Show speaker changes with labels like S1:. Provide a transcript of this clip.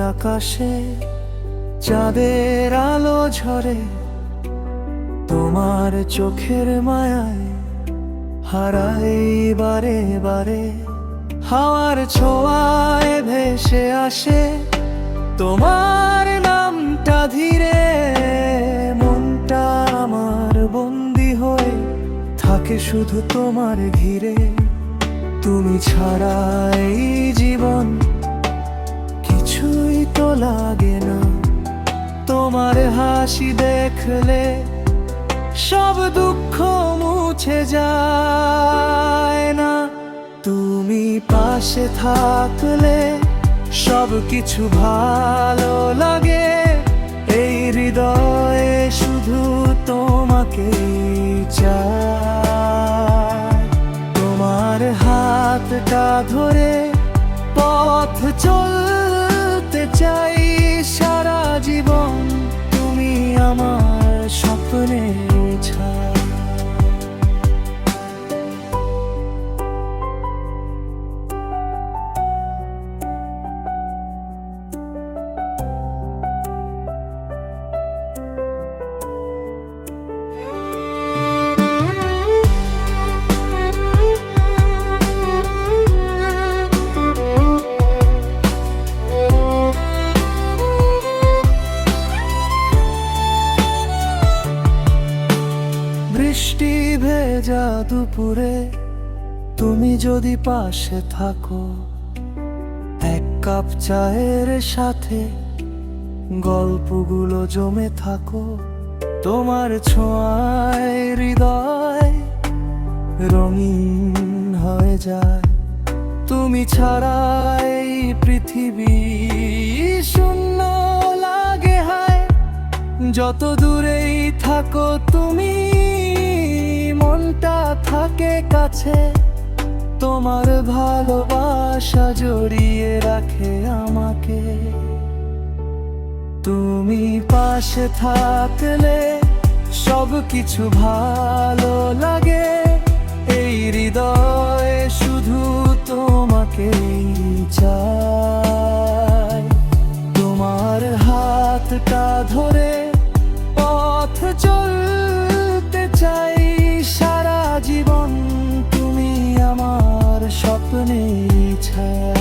S1: আকাশে চাঁদের আলো ঝরে, তোমার চোখের মায়ায় হারাই বারে বারে। হাওয়ার ছোঁয়ায় ভেসে আসে তোমার নামটা ধীরে, মনটা আমার বন্দি হয়ে থাকে শুধু তোমার ঘিরে। তুমি ছাড়াই জীবন কিছুই তো লাগে না, তোমার হাসি দেখলে সব দুঃখ মুছে যায় না। তুমি পাশে থাকলে সব কিছু ভালো লাগে, এই হৃদয়ে শুধু তোমাকেই চায়। তোমার হাতটা ধরে পথ চলতে চাই সারা জীবন, তুমি আমার স্বপ্নের ছায়া। বৃষ্টি ভেজা দুপুরে তুমি যদি পাশে থাকো, এক কাপ চায়ের সাথে গল্পগুলো জমে থাকো। তোমার ছোঁয়ায় হৃদয় রঙিন হয়ে যায়, তুমি ছাড়াই পৃথিবী শূন্য লাগে। হায় যত দূরেই থাকো তুমি, মনটা থাকে কাছে, তোমার ভালোবাসা জড়িয়ে রাখে আমাকে। তুমি পাশে থাকলে সব কিছু ভালো লাগে, এই হৃদয়ে শুধু তোমাকেই চাই। তোমার হাতটা ধরে পথ চলতে চাই সারা জীবন, তুমি আমার স্বপ্নের ছায়া।